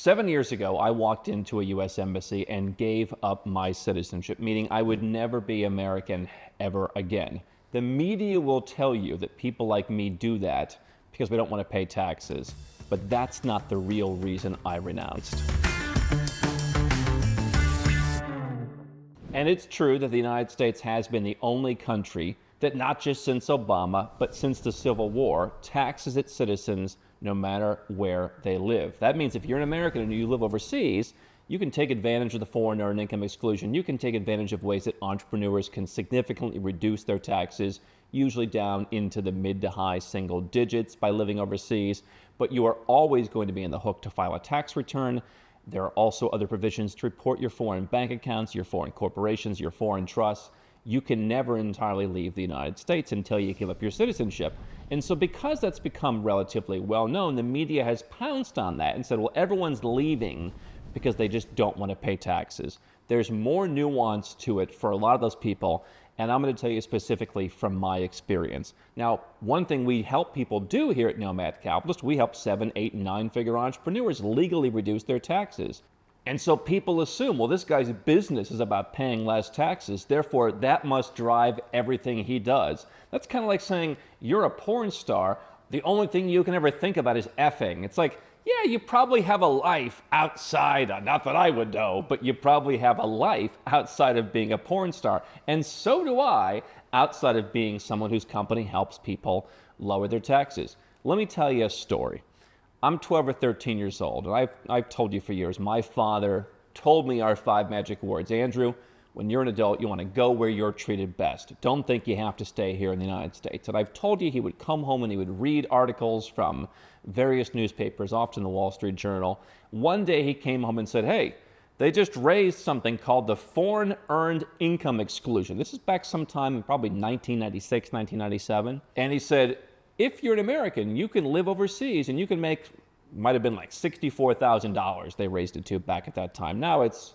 7 years ago, I walked into a U.S. embassy and gave up my citizenship, meaning I would never be American ever again. The media will tell you that people like me do that because we don't want to pay taxes, but that's not the real reason I renounced. And it's true that the United States has been the only country that, not just since Obama, but since the Civil War, taxes its citizens no matter where they live. That means if you're an American and you live overseas, you can take advantage of the foreign earned income exclusion. You can take advantage of ways that entrepreneurs can significantly reduce their taxes, usually down into the mid to high single digits by living overseas. But you are always going to be in the hook to file a tax return. There are also other provisions to report your foreign bank accounts, your foreign corporations, your foreign trusts. You can never entirely leave the United States until you give up your citizenship. And so because that's become relatively well known, the media has pounced on that and said, well, everyone's leaving because they just don't want to pay taxes. There's more nuance to it for a lot of those people, and I'm going to tell you specifically from my experience. Now, one thing we help people do here at Nomad Capitalist, we help 7, 8, and 9-figure entrepreneurs legally reduce their taxes. And so people assume, well, this guy's business is about paying less taxes, therefore that must drive everything he does. That's kind of like saying you're a porn star, the only thing you can ever think about is effing. It's like, yeah, you probably have a life outside, not that I would know, but you probably have a life outside of being a porn star. And so do I, outside of being someone whose company helps people lower their taxes. Let me tell you a story. I'm 12 or 13 years old, and I've told you for years, my father told me our 5 magic words. Andrew, when you're an adult, you want to go where you're treated best. Don't think you have to stay here in the United States. And I've told you he would come home and he would read articles from various newspapers, often the Wall Street Journal. One day he came home and said, hey, they just raised something called the Foreign Earned Income Exclusion. This is back sometime in probably 1996, 1997. And he said, if you're an American, you can live overseas and you can make, might have been like $64,000 they raised it to back at that time. Now it's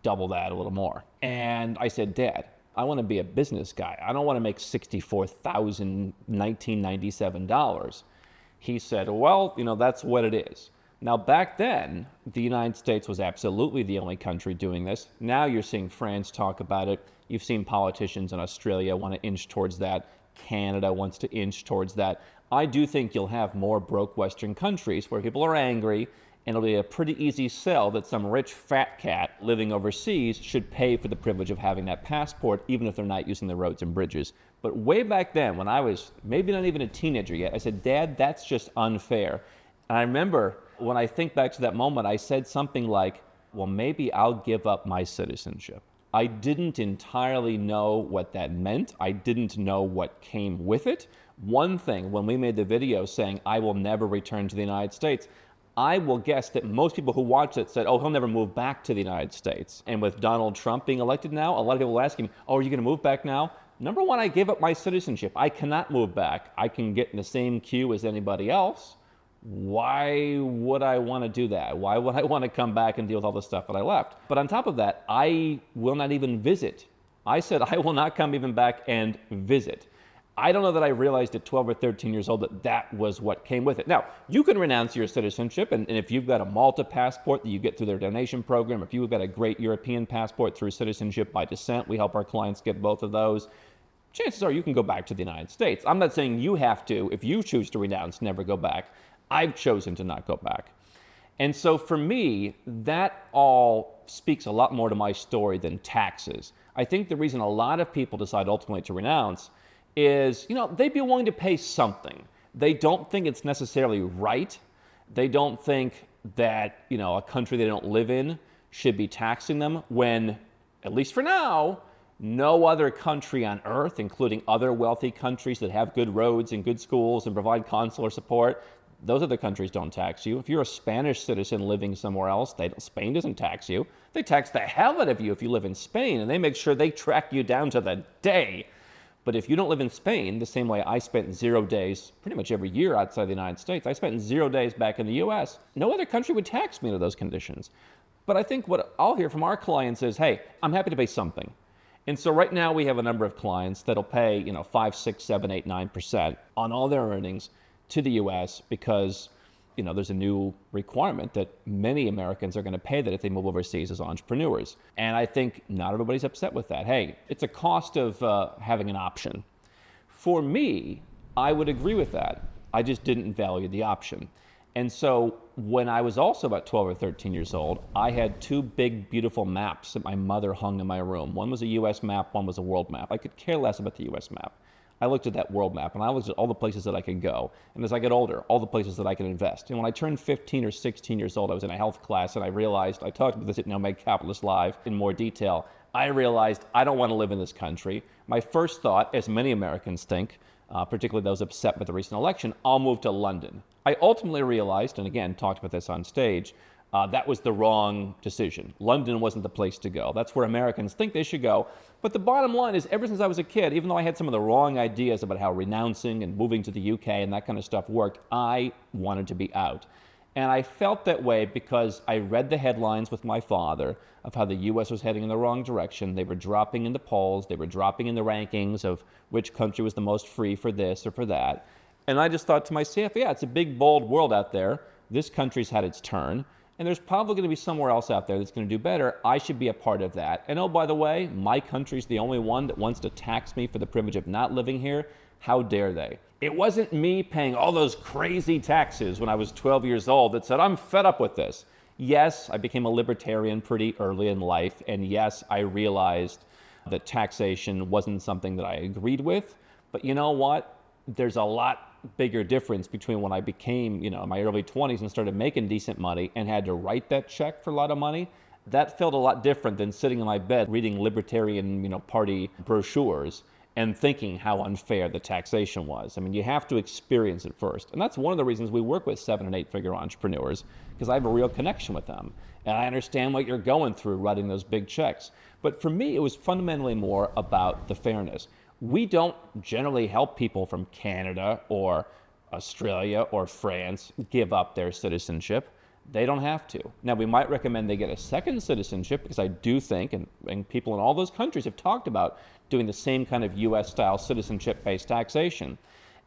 double that, a little more. And I said, Dad, I want to be a business guy. I don't want to make $64,1997. He said, well, that's what it is. Now, back then, the United States was absolutely the only country doing this. Now you're seeing France talk about it. You've seen politicians in Australia want to inch towards that. Canada wants to inch towards that. I do think you'll have more broke Western countries where people are angry, and it'll be a pretty easy sell that some rich fat cat living overseas should pay for the privilege of having that passport, even if they're not using the roads and bridges. But way back then, when I was maybe not even a teenager yet, I said, Dad, that's just unfair. And I remember when I think back to that moment, I said something like, well, maybe I'll give up my citizenship. I didn't entirely know what that meant. I didn't know what came with it. One thing, when we made the video saying, I will never return to the United States, I will guess that most people who watched it said, oh, he'll never move back to the United States. And with Donald Trump being elected now, a lot of people are asking me, oh, are you going to move back now? Number one, I gave up my citizenship. I cannot move back. I can get in the same queue as anybody else. Why would I want to do that? Why would I want to come back and deal with all the stuff that I left? But on top of that, I will not even visit. I said I will not come even back and visit. I don't know that I realized at 12 or 13 years old that that was what came with it. Now, you can renounce your citizenship, and if you've got a Malta passport that you get through their donation program, if you've got a great European passport through Citizenship by Descent, we help our clients get both of those, chances are you can go back to the United States. I'm not saying you have to, if you choose to renounce, never go back. I've chosen to not go back. And so for me, that all speaks a lot more to my story than taxes. I think the reason a lot of people decide ultimately to renounce is, they'd be willing to pay something. They don't think it's necessarily right. They don't think that, a country they don't live in should be taxing them when, at least for now, no other country on earth, including other wealthy countries that have good roads and good schools and provide consular support, those other countries don't tax you. If you're a Spanish citizen living somewhere else, Spain doesn't tax you. They tax the hell out of you if you live in Spain, and they make sure they track you down to the day. But if you don't live in Spain, the same way I spent 0 days pretty much every year outside the United States, I spent 0 days back in the US, no other country would tax me under those conditions. But I think what I'll hear from our clients is, hey, I'm happy to pay something. And so right now we have a number of clients that'll pay, 5, 6, 7, 8, 9% on all their earnings to the U.S. because, there's a new requirement that many Americans are going to pay that if they move overseas as entrepreneurs. And I think not everybody's upset with that. Hey, it's a cost of having an option. For me, I would agree with that. I just didn't value the option. And so when I was also about 12 or 13 years old, I had two big, beautiful maps that my mother hung in my room. One was a U.S. map, one was a world map. I could care less about the U.S. map. I looked at that world map, and I looked at all the places that I could go. And as I get older, all the places that I could invest. And when I turned 15 or 16 years old, I was in a health class, and I realized, I talked about this at Nomad Capitalist Live in more detail, I realized I don't want to live in this country. My first thought, as many Americans think, particularly those upset with the recent election, I'll move to London. I ultimately realized, and again, talked about this on stage, that was the wrong decision. London wasn't the place to go. That's where Americans think they should go. But the bottom line is, ever since I was a kid, even though I had some of the wrong ideas about how renouncing and moving to the UK and that kind of stuff worked, I wanted to be out. And I felt that way because I read the headlines with my father of how the U.S. was heading in the wrong direction. They were dropping in the polls. They were dropping in the rankings of which country was the most free for this or for that. And I just thought to myself, yeah, it's a big, bold world out there. This country's had its turn. And there's probably going to be somewhere else out there that's going to do better. I should be a part of that. And oh, by the way, my country's the only one that wants to tax me for the privilege of not living here. How dare they? It wasn't me paying all those crazy taxes when I was 12 years old that said, I'm fed up with this. Yes, I became a libertarian pretty early in life. And yes, I realized that taxation wasn't something that I agreed with. But you know what? There's a lot bigger difference between when I became, in my early 20s and started making decent money and had to write that check for a lot of money. That felt a lot different than sitting in my bed reading libertarian, party brochures and thinking how unfair the taxation was. I mean, you have to experience it first. And that's one of the reasons we work with 7- and 8-figure entrepreneurs, because I have a real connection with them. And I understand what you're going through writing those big checks. But for me, it was fundamentally more about the fairness. We don't generally help people from Canada or Australia or France give up their citizenship. They don't have to. Now, we might recommend they get a second citizenship because I do think, and people in all those countries have talked about doing the same kind of US-style citizenship-based taxation.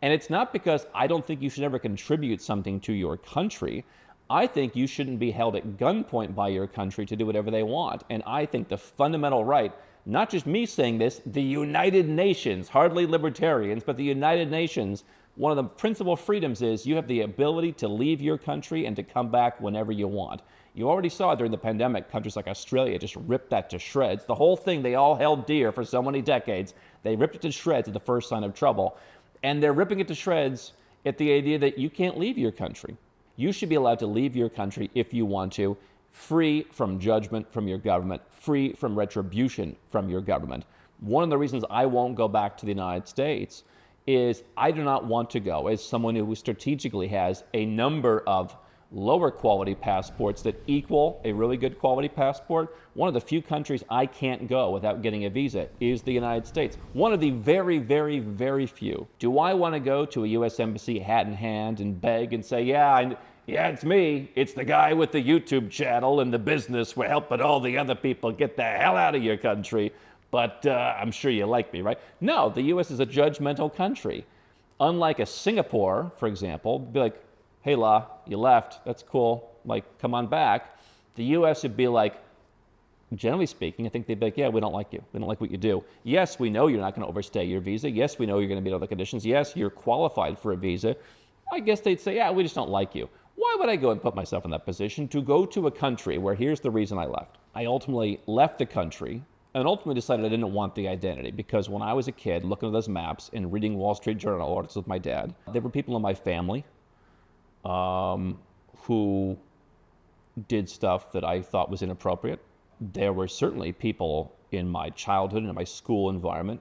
And it's not because I don't think you should ever contribute something to your country. I think you shouldn't be held at gunpoint by your country to do whatever they want. And I think the fundamental right, not just me saying this, the United Nations, hardly libertarians, but the United Nations, one of the principal freedoms is you have the ability to leave your country and to come back whenever you want. You already saw during the pandemic, countries like Australia just ripped that to shreds. The whole thing they all held dear for so many decades, they ripped it to shreds at the first sign of trouble. And they're ripping it to shreds at the idea that you can't leave your country. You should be allowed to leave your country if you want to, free from judgment from your government, free from retribution from your government. One of the reasons I won't go back to the United States is I do not want to go as someone who strategically has a number of lower quality passports that equal a really good quality passport. One of the few countries I can't go without getting a visa is the United States. One of the very, very, very few. Do I want to go to a U.S. embassy hat in hand and beg and say, yeah, it's me. It's the guy with the YouTube channel and the business. We're helping all the other people get the hell out of your country. But I'm sure you like me, right? No, the U.S. is a judgmental country. Unlike a Singapore, for example, be like, hey, La, you left. That's cool. Like, come on back. The U.S. would be like, generally speaking, I think they'd be like, yeah, we don't like you. We don't like what you do. Yes, we know you're not going to overstay your visa. Yes, we know you're going to meet all the conditions. Yes, you're qualified for a visa. I guess they'd say, yeah, we just don't like you. Why would I go and put myself in that position to go to a country where here's the reason I left. I ultimately left the country and ultimately decided I didn't want the identity because when I was a kid looking at those maps and reading Wall Street Journal articles with my dad, there were people in my family who did stuff that I thought was inappropriate. There were certainly people in my childhood and in my school environment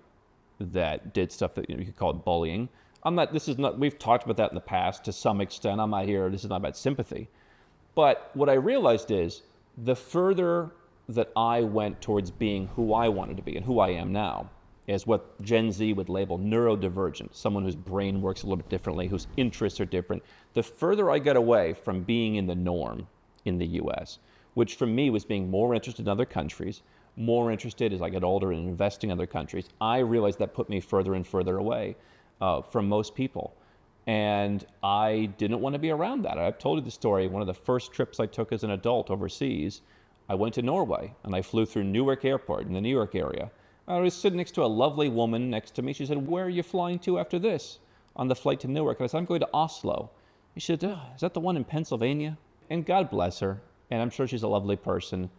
that did stuff that you could call it bullying. We've talked about that in the past to some extent. This is not about sympathy. But what I realized is the further that I went towards being who I wanted to be and who I am now, is what Gen Z would label neurodivergent, someone whose brain works a little bit differently, whose interests are different. The further I got away from being in the norm in the US, which for me was being more interested in other countries, more interested as I get older in investing in other countries, I realized that put me further and further away from most people. And I didn't want to be around that. I've told you the story. One of the first trips I took as an adult overseas, I went to Norway and I flew through Newark Airport in the New York area. I was sitting next to a lovely woman next to me. She said, "Where are you flying to after this?" On the flight to Newark. And I said, "I'm going to Oslo." She said, "Is that the one in Pennsylvania?" And God bless her. And I'm sure she's a lovely person.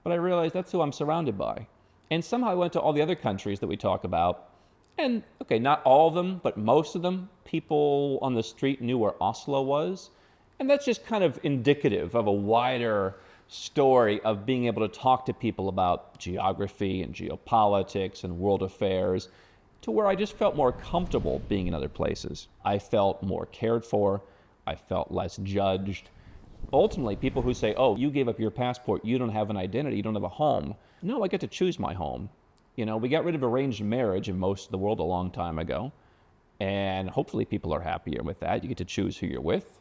But I realized that's who I'm surrounded by. And somehow I went to all the other countries that we talk about. And, okay, not all of them, but most of them, people on the street knew where Oslo was. And that's just kind of indicative of a wider story of being able to talk to people about geography and geopolitics and world affairs, to where I just felt more comfortable being in other places. I felt more cared for. I felt less judged. Ultimately, people who say, "Oh, you gave up your passport, you don't have an identity, you don't have a home." No, I get to choose my home. You know, we got rid of arranged marriage in most of the world a long time ago. And hopefully people are happier with that. You get to choose who you're with.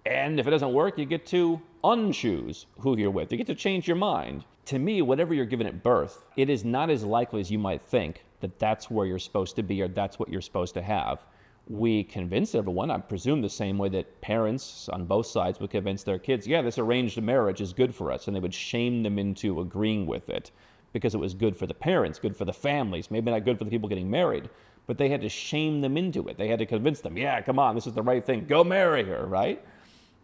And if it doesn't work, you get to unchoose who you're with. You get to change your mind. To me, whatever you're given at birth, it is not as likely as you might think that that's where you're supposed to be or that's what you're supposed to have. We convince everyone, I presume the same way that parents on both sides would convince their kids, yeah, this arranged marriage is good for us. And they would shame them into agreeing with it, because it was good for the parents, good for the families, maybe not good for the people getting married, but they had to shame them into it. They had to convince them, yeah, come on, this is the right thing, go marry her, right?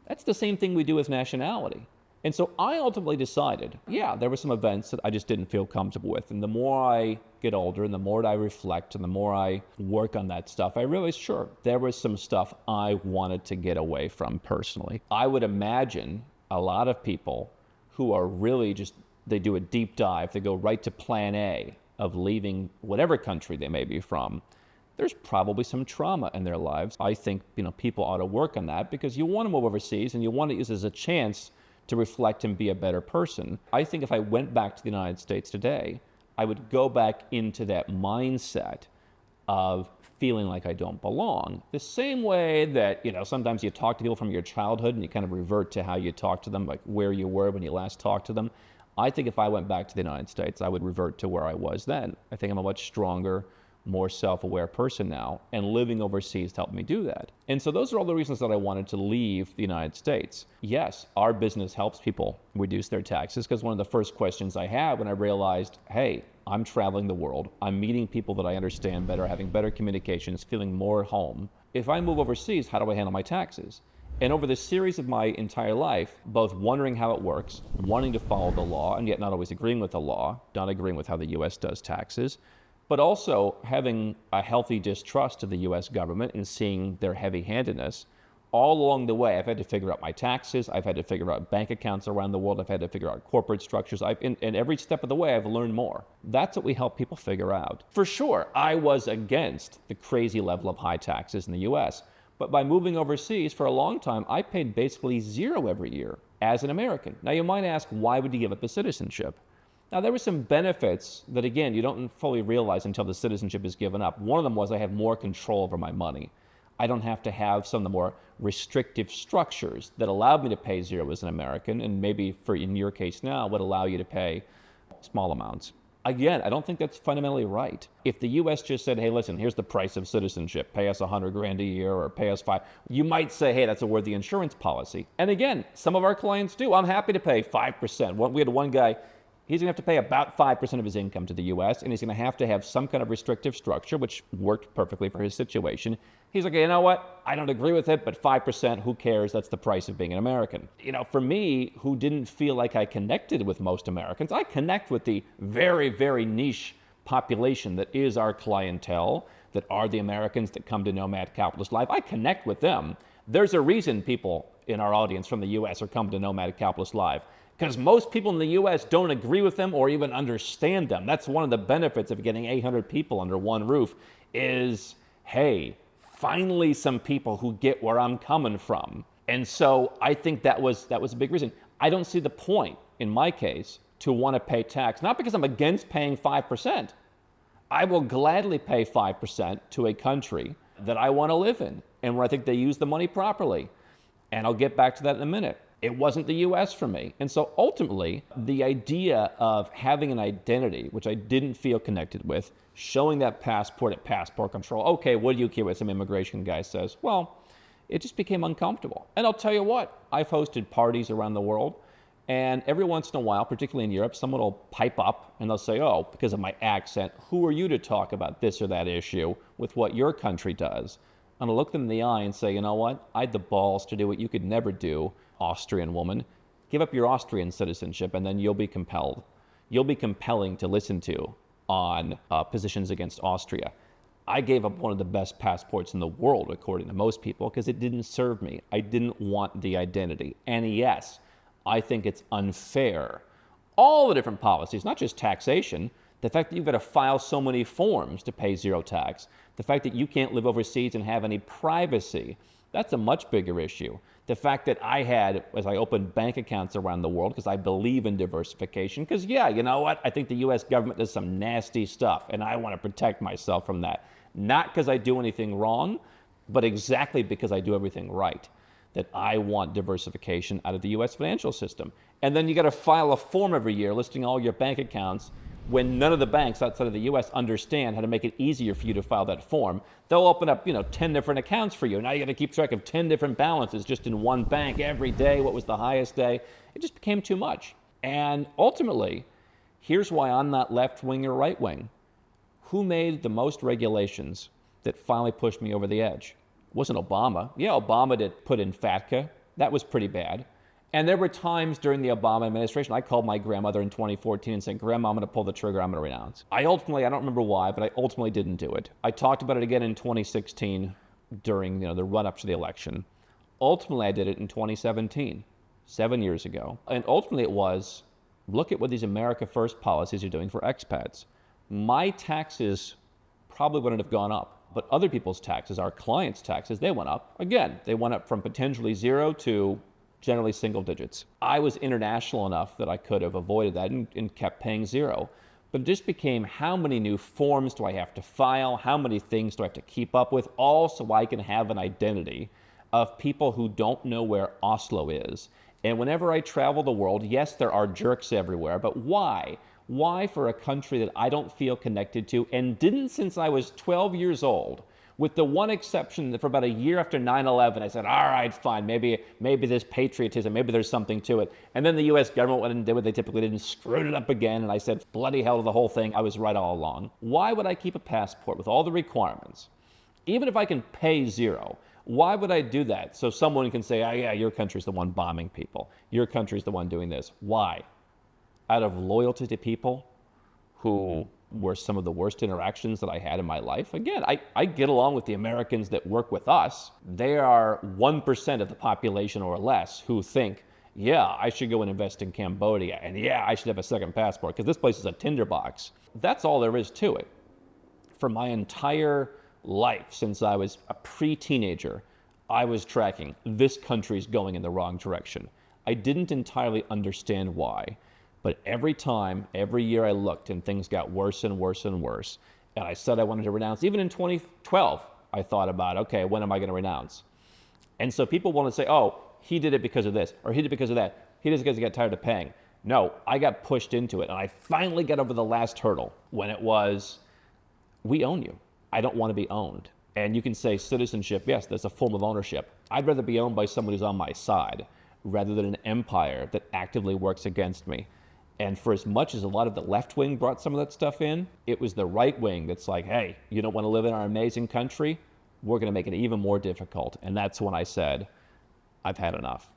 That's the same thing we do with nationality. And so I ultimately decided, yeah, there were some events that I just didn't feel comfortable with. And the more I get older and the more I reflect and the more I work on that stuff, I realized, sure, there was some stuff I wanted to get away from personally. I would imagine a lot of people who are really just, they do a deep dive, they go right to plan A of leaving whatever country they may be from. There's probably some trauma in their lives. I think, people ought to work on that, because you want to move overseas and you want to use it as a chance to reflect and be a better person. I think if I went back to the United States today, I would go back into that mindset of feeling like I don't belong. The same way that, sometimes you talk to people from your childhood and you kind of revert to how you talked to them, like where you were when you last talked to them. I think if I went back to the United States, I would revert to where I was then. I think I'm a much stronger, more self-aware person now, and living overseas helped me do that. And so those are all the reasons that I wanted to leave the United States. Yes, our business helps people reduce their taxes, because one of the first questions I had when I realized, hey, I'm traveling the world, I'm meeting people that I understand better, having better communications, feeling more at home. If I move overseas, how do I handle my taxes? And over the series of my entire life, both wondering how it works, wanting to follow the law, and yet not always agreeing with the law, not agreeing with how the U.S. does taxes, but also having a healthy distrust of the U.S. government and seeing their heavy-handedness, all along the way, I've had to figure out my taxes, I've had to figure out bank accounts around the world, I've had to figure out corporate structures, and every step of the way, I've learned more. That's what we help people figure out. For sure, I was against the crazy level of high taxes in the U.S., but by moving overseas for a long time, I paid basically zero every year as an American. Now, you might ask, why would you give up the citizenship? Now, there were some benefits that, again, you don't fully realize until the citizenship is given up. One of them was I have more control over my money. I don't have to have some of the more restrictive structures that allowed me to pay zero as an American, and maybe in your case now would allow you to pay small amounts. Again, I don't think that's fundamentally right. If the U.S. just said, hey, listen, here's the price of citizenship, pay us $100,000 a year or pay us $5,000, you might say, hey, that's a worthy insurance policy. And again, some of our clients do. I'm happy to pay 5%. We had one guy, he's going to have to pay about 5% of his income to the U.S., and he's going to have some kind of restrictive structure, which worked perfectly for his situation. He's like, you know what? I don't agree with it, but 5%, who cares? That's the price of being an American. For me, who didn't feel like I connected with most Americans, I connect with the very, very niche population that is our clientele, that are the Americans that come to Nomad Capitalist Live. I connect with them. There's a reason people in our audience from the U.S. are coming to Nomad Capitalist Live, because most people in the U.S. don't agree with them or even understand them. That's one of the benefits of getting 800 people under one roof is, hey, finally some people who get where I'm coming from. And so I think that was a big reason. I don't see the point, in my case, to want to pay tax, not because I'm against paying 5%. I will gladly pay 5% to a country that I want to live in and where I think they use the money properly. And I'll get back to that in a minute. It wasn't the U.S. for me. And so ultimately, the idea of having an identity, which I didn't feel connected with, showing that passport at passport control, okay, what do you care what some immigration guy says? Well, it just became uncomfortable. And I'll tell you what, I've hosted parties around the world, and every once in a while, particularly in Europe, someone will pipe up and they'll say, oh, because of my accent, who are you to talk about this or that issue with what your country does? And I'll look them in the eye and say, you know what? I had the balls to do what you could never do, Austrian woman. Give up your Austrian citizenship, and then you'll be compelled. You'll be compelling to listen to on positions against Austria. I gave up one of the best passports in the world, according to most people, because it didn't serve me. I didn't want the identity. And yes, I think it's unfair. All the different policies, not just taxation, the fact that you've got to file so many forms to pay zero tax, the fact that you can't live overseas and have any privacy, that's a much bigger issue. The fact that I had, as I opened bank accounts around the world, because I believe in diversification, because yeah, you know what? I think the US government does some nasty stuff, and I want to protect myself from that. Not because I do anything wrong, but exactly because I do everything right. That I want diversification out of the US financial system. And then you got to file a form every year listing all your bank accounts when none of the banks outside of the US understand how to make it easier for you to file that form. They'll open up, 10 different accounts for you. Now you got to keep track of 10 different balances just in one bank every day. What was the highest day? It just became too much. And ultimately, here's why I'm not left wing or right wing. Who made the most regulations that finally pushed me over the edge? It wasn't Obama. Yeah, Obama did put in FATCA. That was pretty bad. And there were times during the Obama administration, I called my grandmother in 2014 and said, Grandma, I'm going to pull the trigger, I'm going to renounce. I don't remember why, but I ultimately didn't do it. I talked about it again in 2016 during the run-up to the election. Ultimately, I did it in 2017, 7 years ago. And ultimately it was, look at what these America First policies are doing for expats. My taxes probably wouldn't have gone up, but other people's taxes, our clients' taxes, they went up. Again, they went up from potentially zero to generally single digits. I was international enough that I could have avoided that and kept paying zero. But it just became, how many new forms do I have to file? How many things do I have to keep up with? All so I can have an identity of people who don't know where Oslo is. And whenever I travel the world, yes, there are jerks everywhere, but why? Why for a country that I don't feel connected to and didn't since I was 12 years old? With the one exception that for about a year after 9/11, I said, all right, fine, maybe there's patriotism, maybe there's something to it. And then the US government went and did what they typically did and screwed it up again. And I said, bloody hell to the whole thing. I was right all along. Why would I keep a passport with all the requirements? Even if I can pay zero, why would I do that? So someone can say, oh yeah, your country's the one bombing people. Your country's the one doing this. Why? Out of loyalty to people who were some of the worst interactions that I had in my life. Again, I get along with the Americans that work with us. They are 1% of the population or less who think, yeah, I should go and invest in Cambodia, and yeah, I should have a second passport because this place is a tinderbox. That's all there is to it. For my entire life, since I was a pre-teenager, I was tracking, this country's going in the wrong direction. I didn't entirely understand why. But every year I looked and things got worse and worse and worse. And I said I wanted to renounce. Even in 2012, I thought about, okay, when am I going to renounce? And so people want to say, oh, he did it because of this, or he did it because of that. He did it because he got tired of paying. No, I got pushed into it. And I finally got over the last hurdle when it was, we own you. I don't want to be owned. And you can say citizenship, yes, that's a form of ownership. I'd rather be owned by someone who's on my side rather than an empire that actively works against me. And for as much as a lot of the left wing brought some of that stuff in, it was the right wing that's like, hey, you don't want to live in our amazing country? We're going to make it even more difficult. And that's when I said, I've had enough.